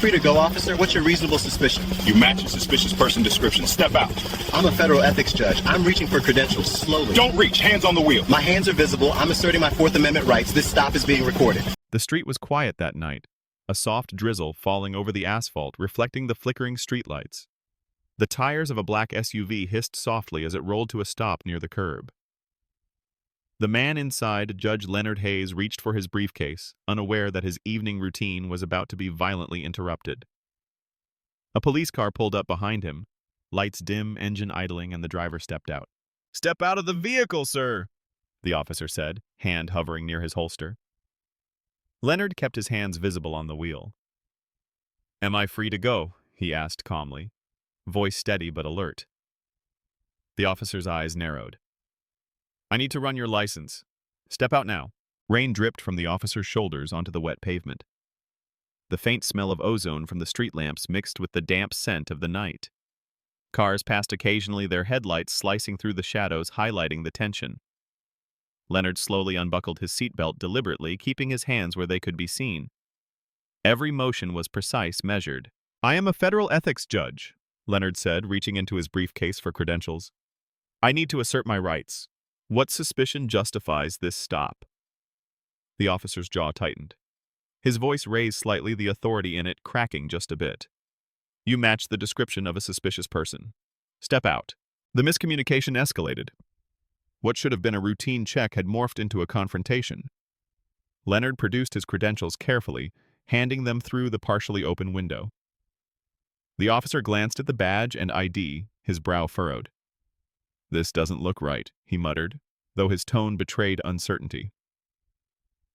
Free to go, officer. What's your reasonable suspicion? You match a suspicious person description. Step out. I'm a federal ethics judge. I'm reaching for credentials slowly. Don't reach. Hands on the wheel. My hands are visible. I'm asserting my Fourth Amendment rights. This stop is being recorded. The street was quiet that night, a soft drizzle falling over the asphalt, reflecting the flickering streetlights. The tires of a black SUV hissed softly as it rolled to a stop near the curb. The man inside, Judge Leonard Hayes, reached for his briefcase, unaware that his evening routine was about to be violently interrupted. A police car pulled up behind him, lights dim, engine idling, and the driver stepped out. "Step out of the vehicle, sir," the officer said, hand hovering near his holster. Leonard kept his hands visible on the wheel. "Am I free to go?" he asked calmly, voice steady but alert. The officer's eyes narrowed. "I need to run your license. Step out now." Rain dripped from the officer's shoulders onto the wet pavement. The faint smell of ozone from the street lamps mixed with the damp scent of the night. Cars passed occasionally, their headlights slicing through the shadows, highlighting the tension. Leonard slowly unbuckled his seatbelt deliberately, keeping his hands where they could be seen. Every motion was precise, measured. "I am a federal ethics judge," Leonard said, reaching into his briefcase for credentials. "I need to assert my rights. What suspicion justifies this stop?" The officer's jaw tightened. His voice raised slightly, the authority in it cracking just a bit. "You match the description of a suspicious person. Step out." The miscommunication escalated. What should have been a routine check had morphed into a confrontation. Leonard produced his credentials carefully, handing them through the partially open window. The officer glanced at the badge and ID, his brow furrowed. "This doesn't look right," he muttered, though his tone betrayed uncertainty.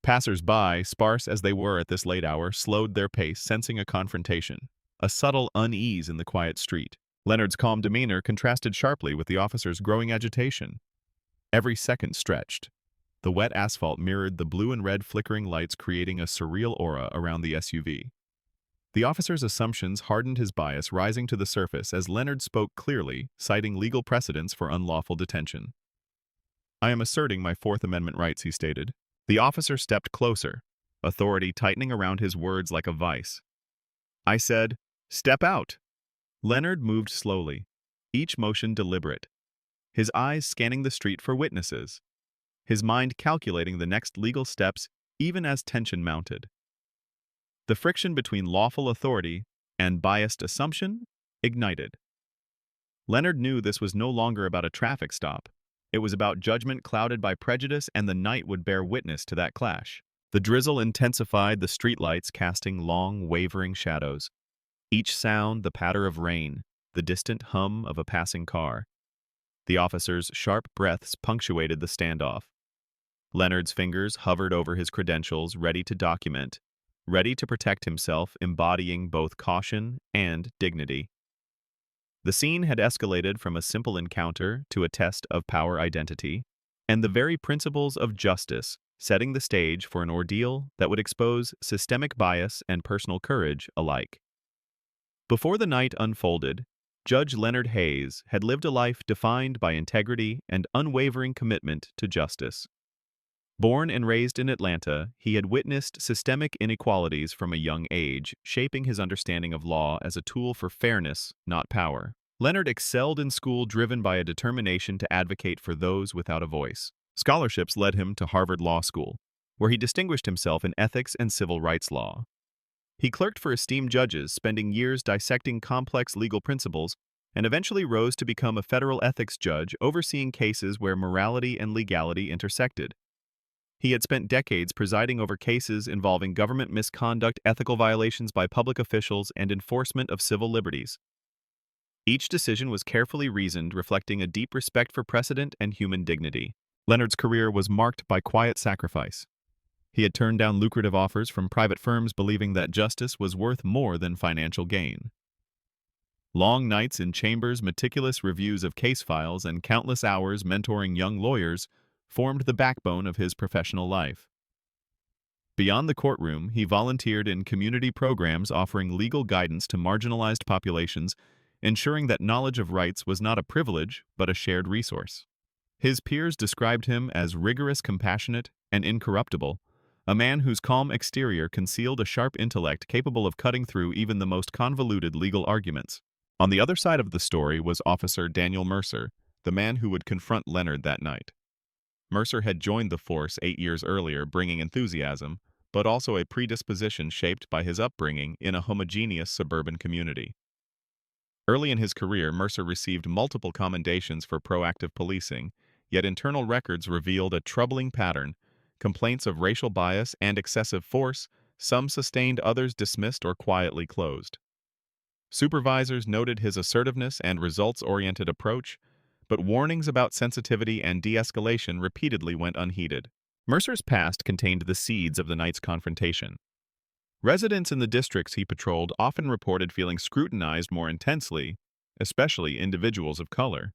Passers-by, sparse as they were at this late hour, slowed their pace, sensing a confrontation, a subtle unease in the quiet street. Leonard's calm demeanor contrasted sharply with the officer's growing agitation. Every second stretched. The wet asphalt mirrored the blue and red flickering lights, creating a surreal aura around the SUV. The officer's assumptions hardened his bias, rising to the surface as Leonard spoke clearly, citing legal precedents for unlawful detention. "I am asserting my Fourth Amendment rights," he stated. The officer stepped closer, authority tightening around his words like a vice. "I said, step out." Leonard moved slowly, each motion deliberate, his eyes scanning the street for witnesses, his mind calculating the next legal steps even as tension mounted. The friction between lawful authority and biased assumption ignited. Leonard knew this was no longer about a traffic stop. It was about judgment clouded by prejudice, and the night would bear witness to that clash. The drizzle intensified, the streetlights casting long, wavering shadows. Each sound the patter of rain, the distant hum of a passing car. The officer's sharp breaths punctuated the standoff. Leonard's fingers hovered over his credentials, ready to document, ready to protect himself, embodying both caution and dignity. The scene had escalated from a simple encounter to a test of power identity, and the very principles of justice, setting the stage for an ordeal that would expose systemic bias and personal courage alike. Before the night unfolded, Judge Leonard Hayes had lived a life defined by integrity and unwavering commitment to justice. Born and raised in Atlanta, he had witnessed systemic inequalities from a young age, shaping his understanding of law as a tool for fairness, not power. Leonard excelled in school, driven by a determination to advocate for those without a voice. Scholarships led him to Harvard Law School, where he distinguished himself in ethics and civil rights law. He clerked for esteemed judges, spending years dissecting complex legal principles, and eventually rose to become a federal ethics judge, overseeing cases where morality and legality intersected. He had spent decades presiding over cases involving government misconduct, ethical violations by public officials, and enforcement of civil liberties. Each decision was carefully reasoned, reflecting a deep respect for precedent and human dignity. Leonard's career was marked by quiet sacrifice. He had turned down lucrative offers from private firms, believing that justice was worth more than financial gain. Long nights in chambers, meticulous reviews of case files, and countless hours mentoring young lawyers formed the backbone of his professional life. Beyond the courtroom, he volunteered in community programs offering legal guidance to marginalized populations, ensuring that knowledge of rights was not a privilege but a shared resource. His peers described him as rigorous, compassionate, and incorruptible, a man whose calm exterior concealed a sharp intellect capable of cutting through even the most convoluted legal arguments. On the other side of the story was Officer Daniel Mercer, the man who would confront Leonard that night. Mercer had joined the force 8 years earlier, bringing enthusiasm, but also a predisposition shaped by his upbringing in a homogeneous suburban community. Early in his career, Mercer received multiple commendations for proactive policing, yet internal records revealed a troubling pattern: complaints of racial bias and excessive force, some sustained, others dismissed or quietly closed. Supervisors noted his assertiveness and results-oriented approach, but warnings about sensitivity and de-escalation repeatedly went unheeded. Mercer's past contained the seeds of the night's confrontation. Residents in the districts he patrolled often reported feeling scrutinized more intensely, especially individuals of color.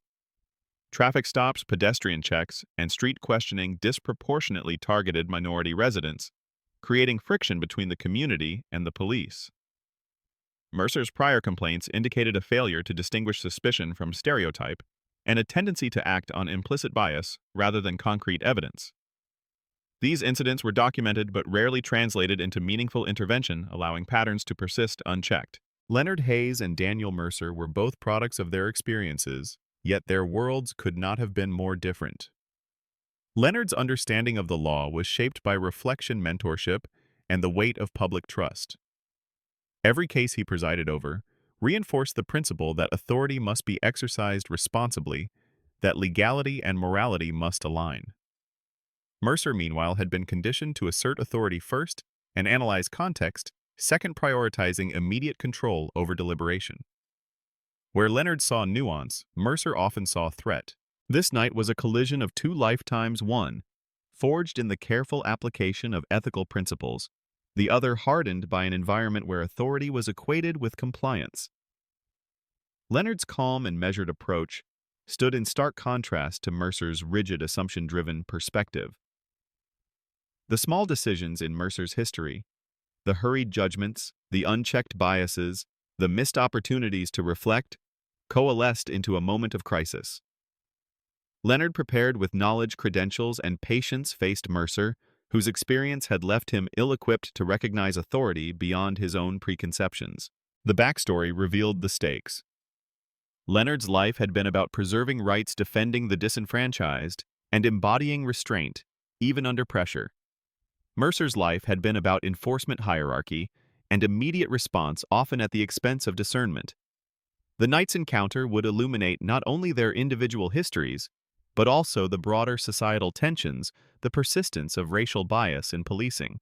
Traffic stops, pedestrian checks, and street questioning disproportionately targeted minority residents, creating friction between the community and the police. Mercer's prior complaints indicated a failure to distinguish suspicion from stereotype and a tendency to act on implicit bias rather than concrete evidence. These incidents were documented but rarely translated into meaningful intervention, allowing patterns to persist unchecked. Leonard Hayes and Daniel Mercer were both products of their experiences, yet their worlds could not have been more different. Leonard's understanding of the law was shaped by reflection, mentorship, and the weight of public trust. Every case he presided over reinforced the principle that authority must be exercised responsibly, that legality and morality must align. Mercer, meanwhile, had been conditioned to assert authority first and analyze context, second, prioritizing immediate control over deliberation. Where Leonard saw nuance, Mercer often saw threat. This night was a collision of two lifetimes: one forged in the careful application of ethical principles, the other hardened by an environment where authority was equated with compliance. Leonard's calm and measured approach stood in stark contrast to Mercer's rigid, assumption-driven perspective. The small decisions in Mercer's history, the hurried judgments, the unchecked biases, the missed opportunities to reflect, coalesced into a moment of crisis. Leonard, prepared with knowledge, credentials, and patience, faced Mercer, whose experience had left him ill-equipped to recognize authority beyond his own preconceptions. The backstory revealed the stakes. Leonard's life had been about preserving rights, defending the disenfranchised, and embodying restraint, even under pressure. Mercer's life had been about enforcement hierarchy and immediate response, often at the expense of discernment. The night's encounter would illuminate not only their individual histories, but also the broader societal tensions, the persistence of racial bias in policing,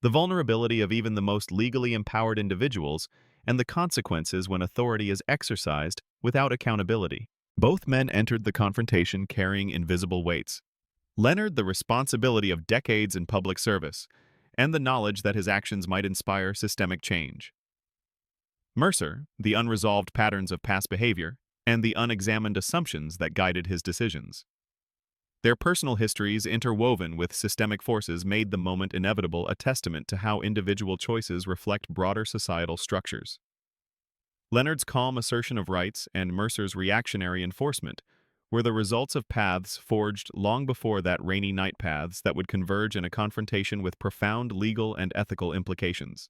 the vulnerability of even the most legally empowered individuals, and the consequences when authority is exercised without accountability. Both men entered the confrontation carrying invisible weights. Leonard, the responsibility of decades in public service, and the knowledge that his actions might inspire systemic change. Mercer, the unresolved patterns of past behavior, and the unexamined assumptions that guided his decisions. Their personal histories, interwoven with systemic forces, made the moment inevitable, a testament to how individual choices reflect broader societal structures. Leonard's calm assertion of rights and Mercer's reactionary enforcement were the results of paths forged long before that rainy night, paths that would converge in a confrontation with profound legal and ethical implications.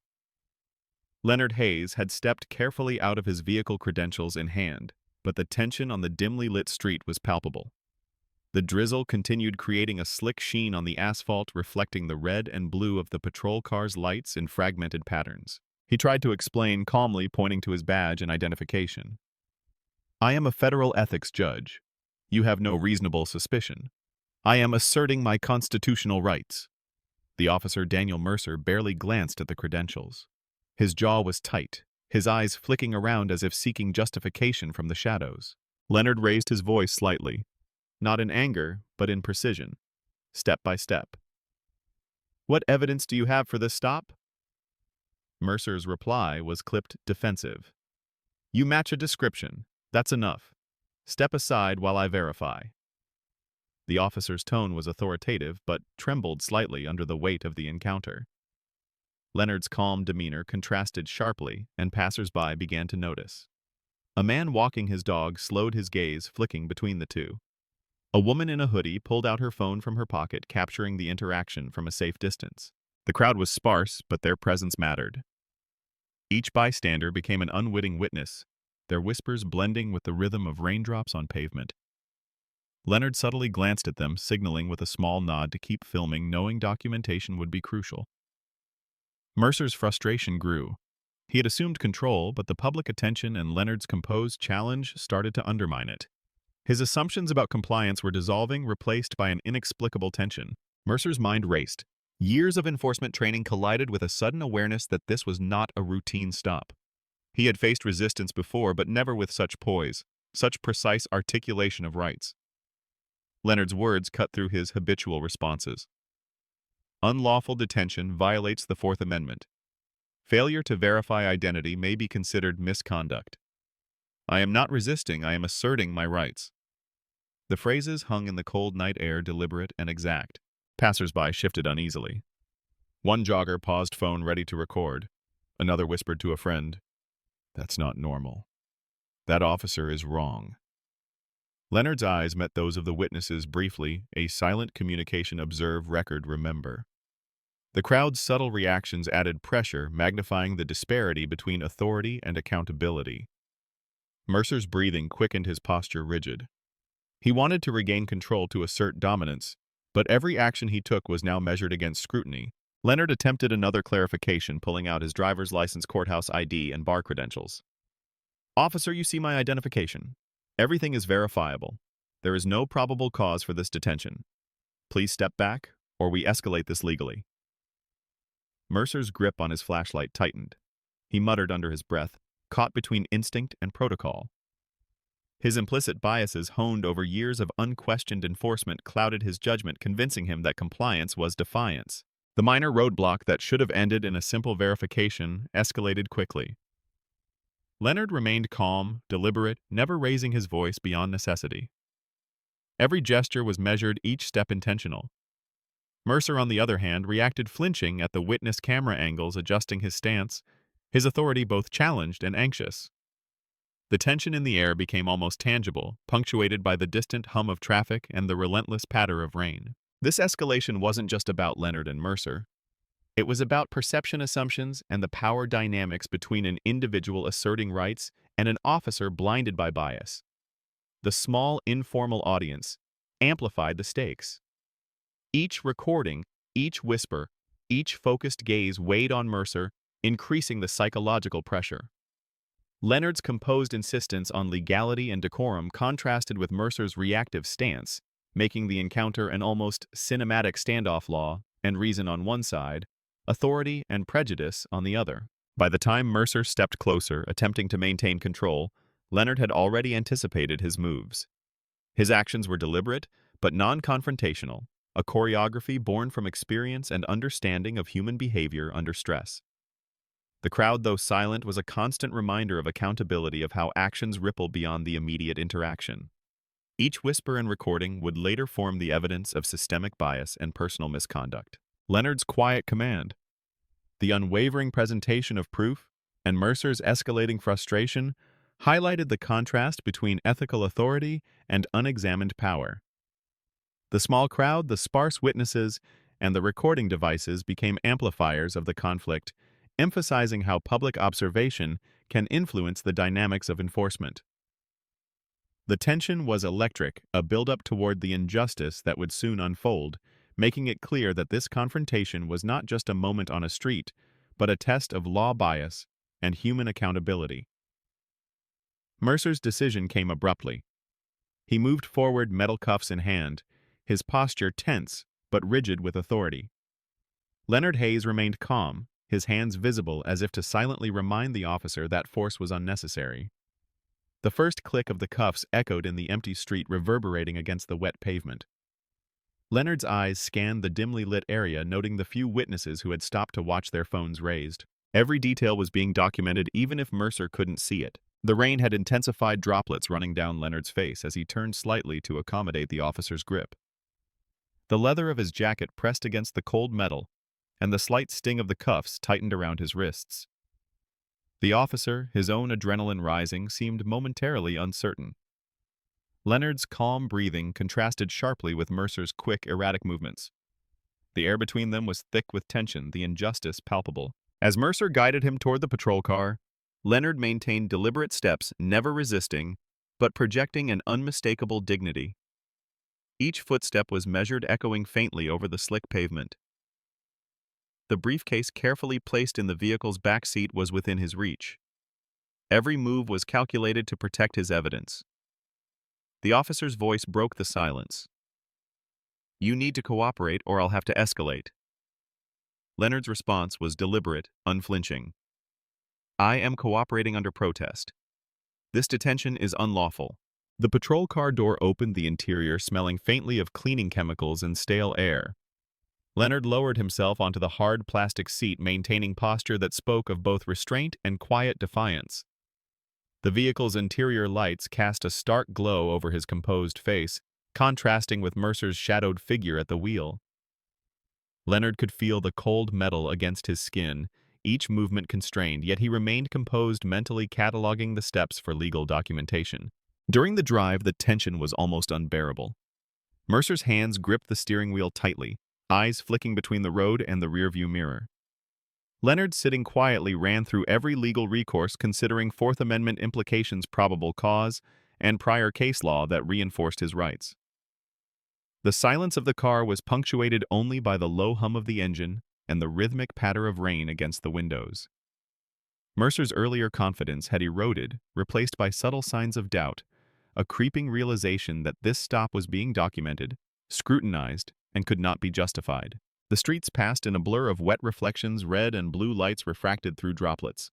Leonard Hayes had stepped carefully out of his vehicle, credentials in hand, but the tension on the dimly lit street was palpable. The drizzle continued, creating a slick sheen on the asphalt, reflecting the red and blue of the patrol car's lights in fragmented patterns. He tried to explain calmly, pointing to his badge and identification. "I am a federal ethics judge. You have no reasonable suspicion. I am asserting my constitutional rights." The officer, Daniel Mercer, barely glanced at the credentials. His jaw was tight, his eyes flicking around as if seeking justification from the shadows. Leonard raised his voice slightly, not in anger, but in precision, step by step. "What evidence do you have for this stop?" Mercer's reply was clipped, defensive. "You match a description. That's enough. Step aside while I verify." The officer's tone was authoritative, but trembled slightly under the weight of the encounter. Leonard's calm demeanor contrasted sharply, and passers-by began to notice. A man walking his dog slowed his gaze, flicking between the two. A woman in a hoodie pulled out her phone from her pocket, capturing the interaction from a safe distance. The crowd was sparse, but their presence mattered. Each bystander became an unwitting witness, their whispers blending with the rhythm of raindrops on pavement. Leonard subtly glanced at them, signaling with a small nod to keep filming, knowing documentation would be crucial. Mercer's frustration grew. He had assumed control, but the public attention and Leonard's composed challenge started to undermine it. His assumptions about compliance were dissolving, replaced by an inexplicable tension. Mercer's mind raced. Years of enforcement training collided with a sudden awareness that this was not a routine stop. He had faced resistance before, but never with such poise, such precise articulation of rights. Leonard's words cut through his habitual responses. Unlawful detention violates the Fourth Amendment. Failure to verify identity may be considered misconduct. I am not resisting, I am asserting my rights. The phrases hung in the cold night air, deliberate and exact. Passers-by shifted uneasily. One jogger paused, phone ready to record. Another whispered to a friend, "That's not normal. That officer is wrong." Leonard's eyes met those of the witnesses briefly, a silent communication: observe, record, remember. The crowd's subtle reactions added pressure, magnifying the disparity between authority and accountability. Mercer's breathing quickened, his posture rigid. He wanted to regain control, to assert dominance, but every action he took was now measured against scrutiny. Leonard attempted another clarification, pulling out his driver's license, courthouse ID, and bar credentials. "Officer, you see my identification. Everything is verifiable. There is no probable cause for this detention. Please step back, or we escalate this legally." Mercer's grip on his flashlight tightened. He muttered under his breath, caught between instinct and protocol. His implicit biases, honed over years of unquestioned enforcement, clouded his judgment, convincing him that compliance was defiance. The minor roadblock that should have ended in a simple verification escalated quickly. Leonard remained calm, deliberate, never raising his voice beyond necessity. Every gesture was measured, each step intentional. Mercer, on the other hand, reacted, flinching at the witness camera angles, adjusting his stance, his authority both challenged and anxious. The tension in the air became almost tangible, punctuated by the distant hum of traffic and the relentless patter of rain. This escalation wasn't just about Leonard and Mercer. It was about perception assumptions and the power dynamics between an individual asserting rights and an officer blinded by bias. The small, informal audience amplified the stakes. Each recording, each whisper, each focused gaze weighed on Mercer, increasing the psychological pressure. Leonard's composed insistence on legality and decorum contrasted with Mercer's reactive stance, making the encounter an almost cinematic standoff: law and reason on one side, authority and prejudice on the other. By the time Mercer stepped closer, attempting to maintain control, Leonard had already anticipated his moves. His actions were deliberate, but non-confrontational, a choreography born from experience and understanding of human behavior under stress. The crowd, though silent, was a constant reminder of accountability, of how actions ripple beyond the immediate interaction. Each whisper and recording would later form the evidence of systemic bias and personal misconduct. Leonard's quiet command, the unwavering presentation of proof, and Mercer's escalating frustration highlighted the contrast between ethical authority and unexamined power. The small crowd, the sparse witnesses, and the recording devices became amplifiers of the conflict, emphasizing how public observation can influence the dynamics of enforcement. The tension was electric, a build-up toward the injustice that would soon unfold, making it clear that this confrontation was not just a moment on a street, but a test of law bias and human accountability. Mercer's decision came abruptly. He moved forward, metal cuffs in hand, his posture tense but rigid with authority. Leonard Hayes remained calm, his hands visible as if to silently remind the officer that force was unnecessary. The first click of the cuffs echoed in the empty street, reverberating against the wet pavement. Leonard's eyes scanned the dimly lit area, noting the few witnesses who had stopped to watch, their phones raised. Every detail was being documented, even if Mercer couldn't see it. The rain had intensified, droplets running down Leonard's face as he turned slightly to accommodate the officer's grip. The leather of his jacket pressed against the cold metal, and the slight sting of the cuffs tightened around his wrists. The officer, his own adrenaline rising, seemed momentarily uncertain. Leonard's calm breathing contrasted sharply with Mercer's quick, erratic movements. The air between them was thick with tension, the injustice palpable. As Mercer guided him toward the patrol car, Leonard maintained deliberate steps, never resisting, but projecting an unmistakable dignity. Each footstep was measured, echoing faintly over the slick pavement. The briefcase carefully placed in the vehicle's back seat was within his reach. Every move was calculated to protect his evidence. The officer's voice broke the silence. "You need to cooperate or I'll have to escalate." Leonard's response was deliberate, unflinching. "I am cooperating under protest. This detention is unlawful." The patrol car door opened, the interior smelling faintly of cleaning chemicals and stale air. Leonard lowered himself onto the hard plastic seat, maintaining posture that spoke of both restraint and quiet defiance. The vehicle's interior lights cast a stark glow over his composed face, contrasting with Mercer's shadowed figure at the wheel. Leonard could feel the cold metal against his skin, each movement constrained, yet he remained composed, mentally cataloging the steps for legal documentation. During the drive, the tension was almost unbearable. Mercer's hands gripped the steering wheel tightly, eyes flicking between the road and the rearview mirror. Leonard, sitting quietly, ran through every legal recourse, considering Fourth Amendment implications, probable cause, and prior case law that reinforced his rights. The silence of the car was punctuated only by the low hum of the engine and the rhythmic patter of rain against the windows. Mercer's earlier confidence had eroded, replaced by subtle signs of doubt, a creeping realization that this stop was being documented, scrutinized, and could not be justified. The streets passed in a blur of wet reflections, red and blue lights refracted through droplets.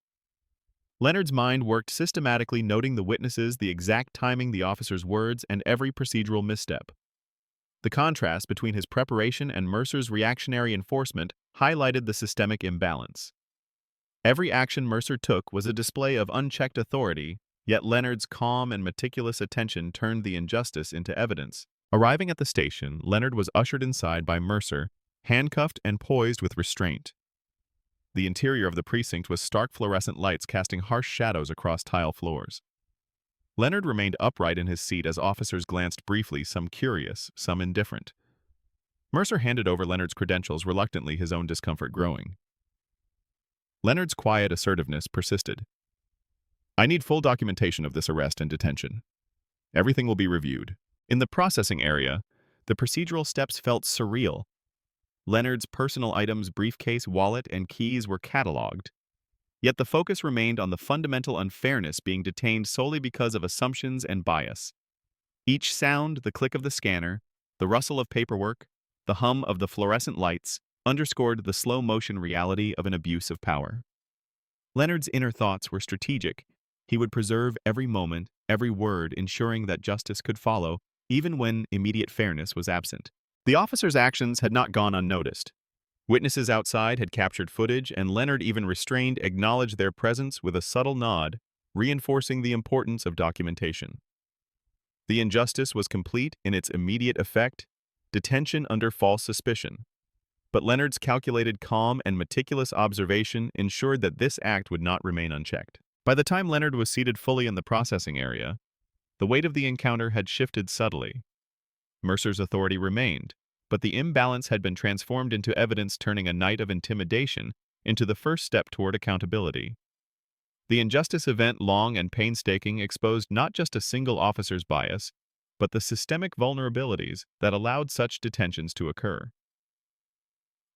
Leonard's mind worked systematically, noting the witnesses, the exact timing, the officer's words, and every procedural misstep. The contrast between his preparation and Mercer's reactionary enforcement highlighted the systemic imbalance. Every action Mercer took was a display of unchecked authority, yet Leonard's calm and meticulous attention turned the injustice into evidence. Arriving at the station, Leonard was ushered inside by Mercer, handcuffed and poised with restraint. The interior of the precinct was stark fluorescent lights casting harsh shadows across tile floors. Leonard remained upright in his seat as officers glanced briefly, some curious, some indifferent. Mercer handed over Leonard's credentials, reluctantly, his own discomfort growing. Leonard's quiet assertiveness persisted. "I need full documentation of this arrest and detention. Everything will be reviewed." In the processing area, the procedural steps felt surreal. Leonard's personal items, briefcase, wallet, and keys were cataloged. Yet the focus remained on the fundamental unfairness, being detained solely because of assumptions and bias. Each sound, the click of the scanner, the rustle of paperwork, the hum of the fluorescent lights, underscored the slow-motion reality of an abuse of power. Leonard's inner thoughts were strategic. He would preserve every moment, every word, ensuring that justice could follow, even when immediate fairness was absent. The officer's actions had not gone unnoticed. Witnesses outside had captured footage, and Leonard, even restrained, acknowledged their presence with a subtle nod, reinforcing the importance of documentation. The injustice was complete in its immediate effect: detention under false suspicion. But Leonard's calculated calm and meticulous observation ensured that this act would not remain unchecked. By the time Leonard was seated fully in the processing area, the weight of the encounter had shifted subtly. Mercer's authority remained, but the imbalance had been transformed into evidence, turning a night of intimidation into the first step toward accountability. The injustice event, long and painstaking, exposed not just a single officer's bias, but the systemic vulnerabilities that allowed such detentions to occur.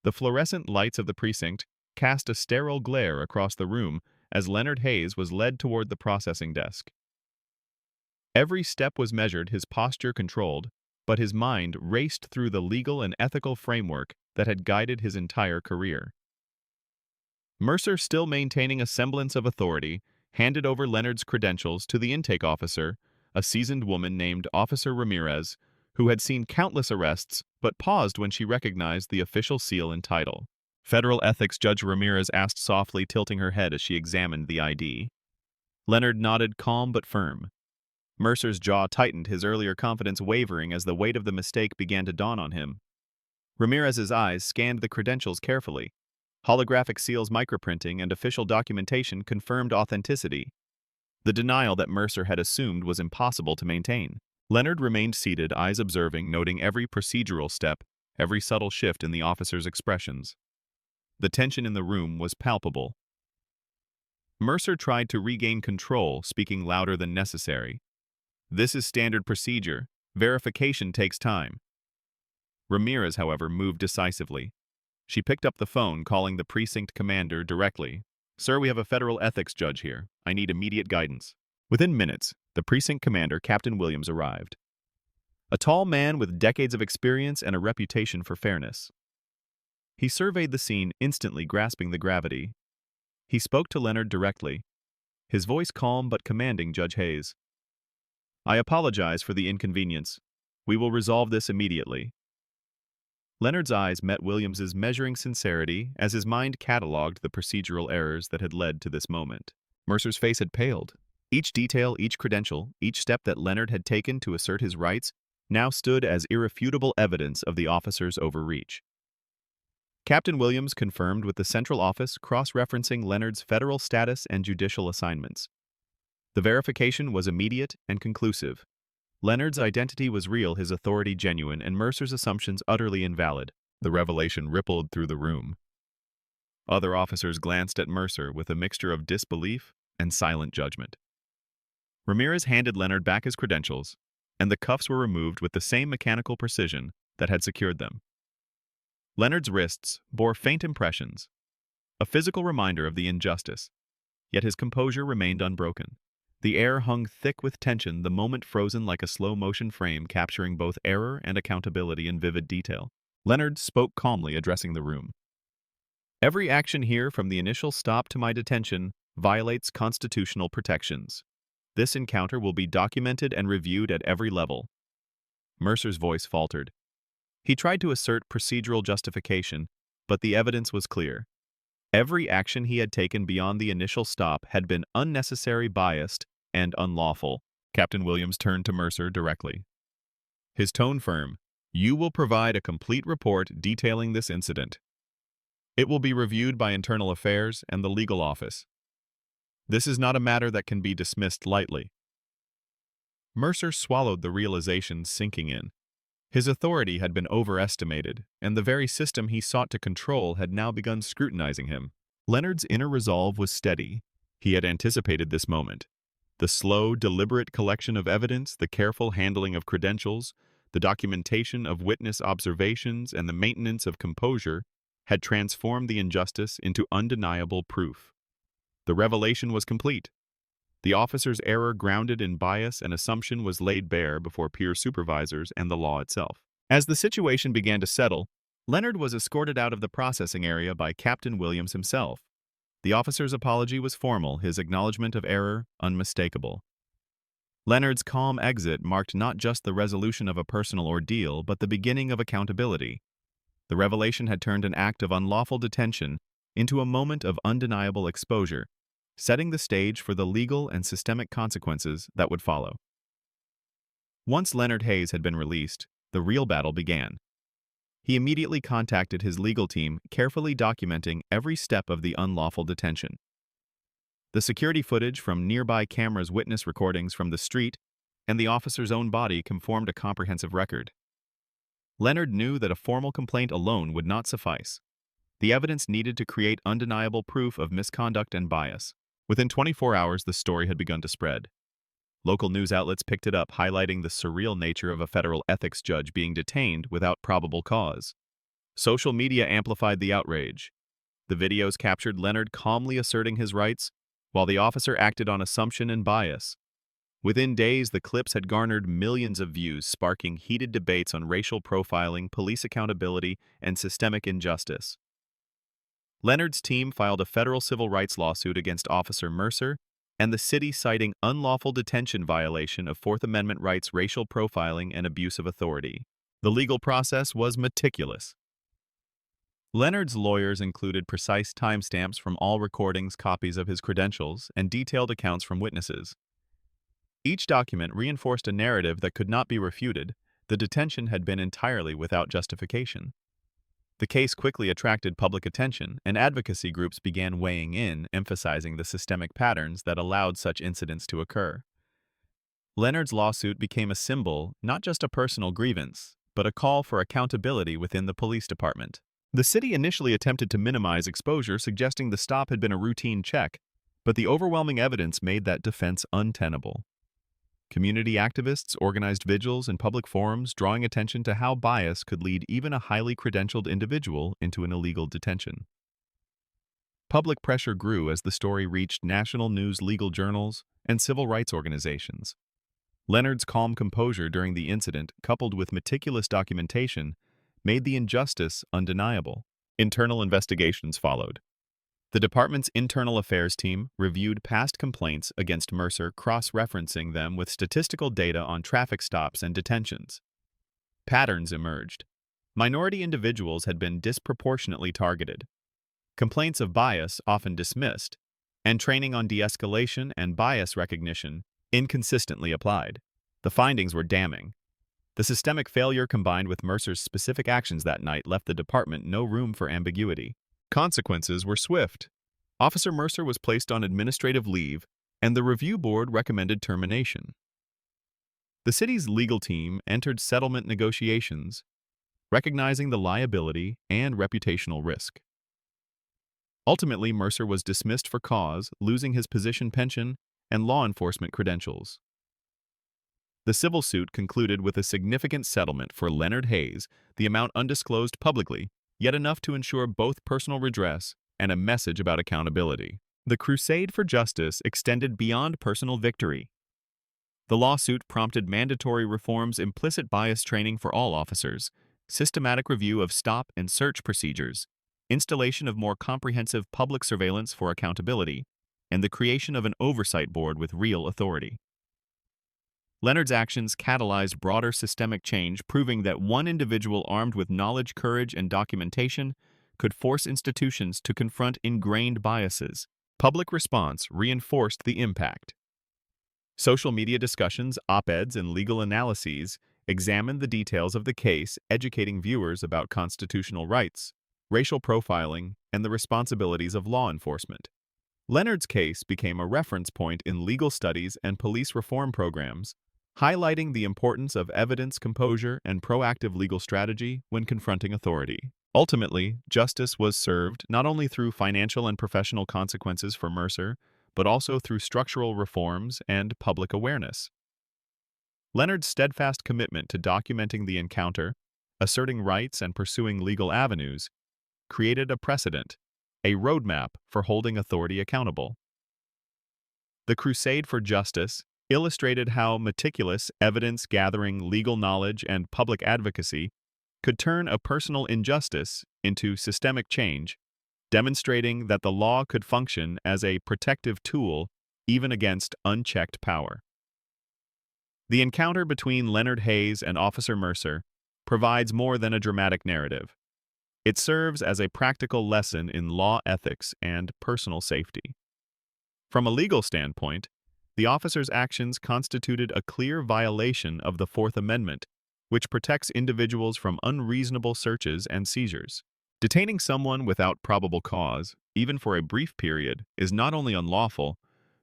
The fluorescent lights of the precinct cast a sterile glare across the room as Leonard Hayes was led toward the processing desk. Every step was measured, his posture controlled, but his mind raced through the legal and ethical framework that had guided his entire career. Mercer, still maintaining a semblance of authority, handed over Leonard's credentials to the intake officer, a seasoned woman named Officer Ramirez, who had seen countless arrests but paused when she recognized the official seal and title. Federal Ethics Judge Ramirez asked softly, tilting her head as she examined the ID. Leonard nodded, calm but firm. Mercer's jaw tightened, his earlier confidence wavering as the weight of the mistake began to dawn on him. Ramirez's eyes scanned the credentials carefully. Holographic seals, microprinting, and official documentation confirmed authenticity. The denial that Mercer had assumed was impossible to maintain. Leonard remained seated, eyes observing, noting every procedural step, every subtle shift in the officer's expressions. The tension in the room was palpable. Mercer tried to regain control, speaking louder than necessary. "This is standard procedure. Verification takes time." Ramirez, however, moved decisively. She picked up the phone, calling the precinct commander directly. "Sir, we have a federal ethics judge here. I need immediate guidance." Within minutes, the precinct commander, Captain Williams, arrived. A tall man with decades of experience and a reputation for fairness. He surveyed the scene, instantly grasping the gravity. He spoke to Leonard directly, his voice calm but commanding. "Judge Hayes, I apologize for the inconvenience. We will resolve this immediately." Leonard's eyes met Williams's measuring sincerity as his mind catalogued the procedural errors that had led to this moment. Mercer's face had paled. Each detail, each credential, each step that Leonard had taken to assert his rights now stood as irrefutable evidence of the officer's overreach. Captain Williams confirmed with the central office, cross-referencing Leonard's federal status and judicial assignments. The verification was immediate and conclusive. Leonard's identity was real, his authority genuine, and Mercer's assumptions utterly invalid. The revelation rippled through the room. Other officers glanced at Mercer with a mixture of disbelief and silent judgment. Ramirez handed Leonard back his credentials, and the cuffs were removed with the same mechanical precision that had secured them. Leonard's wrists bore faint impressions, a physical reminder of the injustice, yet his composure remained unbroken. The air hung thick with tension, the moment frozen like a slow-motion frame capturing both error and accountability in vivid detail. Leonard spoke calmly, addressing the room. "Every action here, from the initial stop to my detention, violates constitutional protections. This encounter will be documented and reviewed at every level." Mercer's voice faltered. He tried to assert procedural justification, but the evidence was clear. Every action he had taken beyond the initial stop had been unnecessary, biased, and unlawful. Captain Williams turned to Mercer directly. His tone firm. "You will provide a complete report detailing this incident. It will be reviewed by Internal Affairs and the legal office. This is not a matter that can be dismissed lightly." Mercer swallowed the realization sinking in. His authority had been overestimated, and the very system he sought to control had now begun scrutinizing him. Leonard's inner resolve was steady. He had anticipated this moment. The slow, deliberate collection of evidence, the careful handling of credentials, the documentation of witness observations, and the maintenance of composure had transformed the injustice into undeniable proof. The revelation was complete. The officer's error, grounded in bias and assumption, was laid bare before peer supervisors and the law itself. As the situation began to settle, Leonard was escorted out of the processing area by Captain Williams himself. The officer's apology was formal, his acknowledgement of error unmistakable. Leonard's calm exit marked not just the resolution of a personal ordeal, but the beginning of accountability. The revelation had turned an act of unlawful detention into a moment of undeniable exposure, setting the stage for the legal and systemic consequences that would follow. Once Leonard Hayes had been released, the real battle began. He immediately contacted his legal team, carefully documenting every step of the unlawful detention. The security footage from nearby cameras, witness recordings from the street, and the officer's own body conformed a comprehensive record. Leonard knew that a formal complaint alone would not suffice. The evidence needed to create undeniable proof of misconduct and bias. Within 24 hours, the story had begun to spread. Local news outlets picked it up, highlighting the surreal nature of a federal ethics judge being detained without probable cause. Social media amplified the outrage. The videos captured Leonard calmly asserting his rights, while the officer acted on assumption and bias. Within days, the clips had garnered millions of views, sparking heated debates on racial profiling, police accountability, and systemic injustice. Leonard's team filed a federal civil rights lawsuit against Officer Mercer and the city, citing unlawful detention, violation of Fourth Amendment rights, racial profiling, and abuse of authority. The legal process was meticulous. Leonard's lawyers included precise timestamps from all recordings, copies of his credentials, and detailed accounts from witnesses. Each document reinforced a narrative that could not be refuted. The detention had been entirely without justification. The case quickly attracted public attention, and advocacy groups began weighing in, emphasizing the systemic patterns that allowed such incidents to occur. Leonard's lawsuit became a symbol, not just a personal grievance, but a call for accountability within the police department. The city initially attempted to minimize exposure, suggesting the stop had been a routine check, but the overwhelming evidence made that defense untenable. Community activists organized vigils and public forums, drawing attention to how bias could lead even a highly credentialed individual into an illegal detention. Public pressure grew as the story reached national news, legal journals, and civil rights organizations. Leonard's calm composure during the incident, coupled with meticulous documentation, made the injustice undeniable. Internal investigations followed. The department's internal affairs team reviewed past complaints against Mercer, cross-referencing them with statistical data on traffic stops and detentions. Patterns emerged. Minority individuals had been disproportionately targeted. Complaints of bias often dismissed, and training on de-escalation and bias recognition inconsistently applied. The findings were damning. The systemic failure combined with Mercer's specific actions that night left the department no room for ambiguity. Consequences were swift. Officer Mercer was placed on administrative leave, and the review board recommended termination. The city's legal team entered settlement negotiations, recognizing the liability and reputational risk. Ultimately, Mercer was dismissed for cause, losing his position pension and law enforcement credentials. The civil suit concluded with a significant settlement for Leonard Hayes, the amount undisclosed publicly, yet enough to ensure both personal redress and a message about accountability. The crusade for justice extended beyond personal victory. The lawsuit prompted mandatory reforms, implicit bias training for all officers, systematic review of stop and search procedures, installation of more comprehensive public surveillance for accountability, and the creation of an oversight board with real authority. Leonard's actions catalyzed broader systemic change, proving that one individual armed with knowledge, courage, and documentation could force institutions to confront ingrained biases. Public response reinforced the impact. Social media discussions, op-eds, and legal analyses examined the details of the case, educating viewers about constitutional rights, racial profiling, and the responsibilities of law enforcement. Leonard's case became a reference point in legal studies and police reform programs, highlighting the importance of evidence, composure, and proactive legal strategy when confronting authority. Ultimately, justice was served not only through financial and professional consequences for Mercer, but also through structural reforms and public awareness. Leonard's steadfast commitment to documenting the encounter, asserting rights, and pursuing legal avenues created a precedent, a roadmap for holding authority accountable. The crusade for justice illustrated how meticulous evidence-gathering, legal knowledge, and public advocacy could turn a personal injustice into systemic change, demonstrating that the law could function as a protective tool even against unchecked power. The encounter between Leonard Hayes and Officer Mercer provides more than a dramatic narrative. It serves as a practical lesson in law ethics and personal safety. From a legal standpoint, the officer's actions constituted a clear violation of the Fourth Amendment, which protects individuals from unreasonable searches and seizures. Detaining someone without probable cause, even for a brief period, is not only unlawful,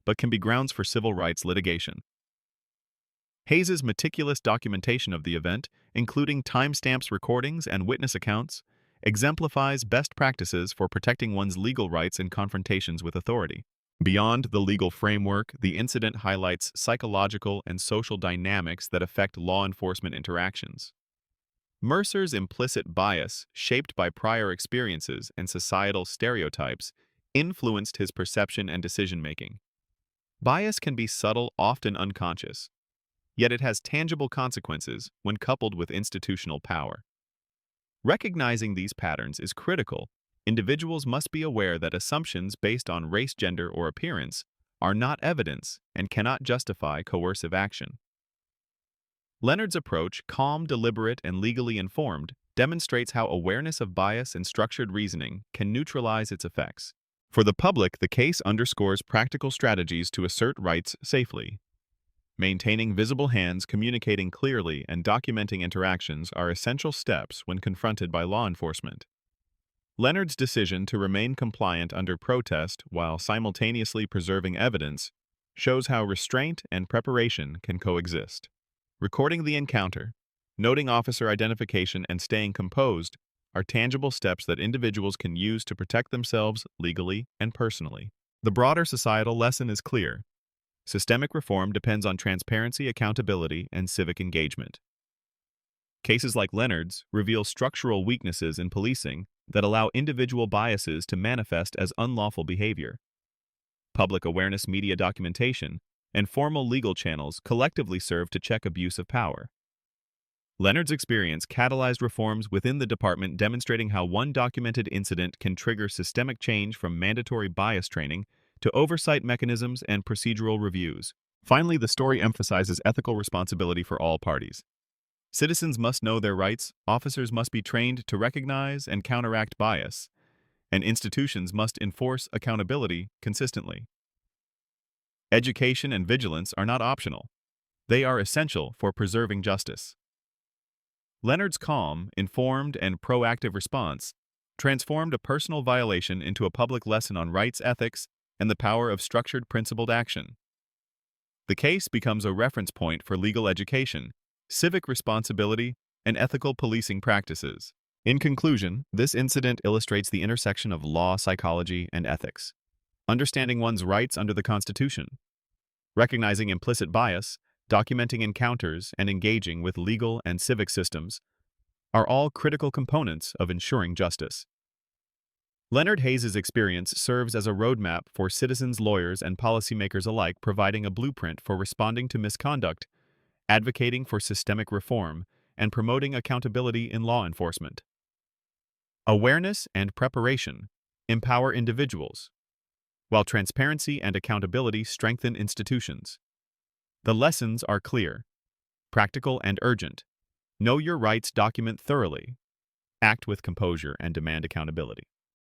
but can be grounds for civil rights litigation. Hayes's meticulous documentation of the event, including timestamps, recordings, and witness accounts, exemplifies best practices for protecting one's legal rights in confrontations with authority. Beyond the legal framework, the incident highlights psychological and social dynamics that affect law enforcement interactions. Mercer's implicit bias, shaped by prior experiences and societal stereotypes, influenced his perception and decision-making. Bias can be subtle, often unconscious, yet it has tangible consequences when coupled with institutional power. Recognizing these patterns is critical. Individuals must be aware that assumptions based on race, gender, or appearance are not evidence and cannot justify coercive action. Leonard's approach, calm, deliberate, and legally informed, demonstrates how awareness of bias and structured reasoning can neutralize its effects. For the public, the case underscores practical strategies to assert rights safely. Maintaining visible hands, communicating clearly, and documenting interactions are essential steps when confronted by law enforcement. Leonard's decision to remain compliant under protest while simultaneously preserving evidence shows how restraint and preparation can coexist. Recording the encounter, Noting officer identification and staying composed are tangible steps that individuals can use to protect themselves legally and personally. The broader societal lesson is clear. Systemic reform depends on transparency, accountability, and civic engagement. Cases like Leonard's reveal structural weaknesses in policing that allow individual biases to manifest as unlawful behavior. Public awareness, media documentation, and formal legal channels collectively serve to check abuse of power. Leonard's experience catalyzed reforms within the department, demonstrating how one documented incident can trigger systemic change from mandatory bias training to oversight mechanisms and procedural reviews. Finally, the story emphasizes ethical responsibility for all parties. Citizens must know their rights, officers must be trained to recognize and counteract bias, and institutions must enforce accountability consistently. Education and vigilance are not optional. They are essential for preserving justice. Leonard's calm, informed, and proactive response transformed a personal violation into a public lesson on rights, ethics, and the power of structured, principled action. The case becomes a reference point for legal education, civic responsibility, and ethical policing practices. In conclusion, this incident illustrates the intersection of law, psychology, and ethics. Understanding one's rights under the Constitution, recognizing implicit bias, documenting encounters, and engaging with legal and civic systems are all critical components of ensuring justice. Leonard Hayes' experience serves as a roadmap for citizens, lawyers, and policymakers alike, providing a blueprint for responding to misconduct, advocating for systemic reform, and promoting accountability in law enforcement. Awareness and preparation empower individuals, while transparency and accountability strengthen institutions. The lessons are clear, practical, and urgent. Know your rights, document thoroughly, act with composure, and demand accountability.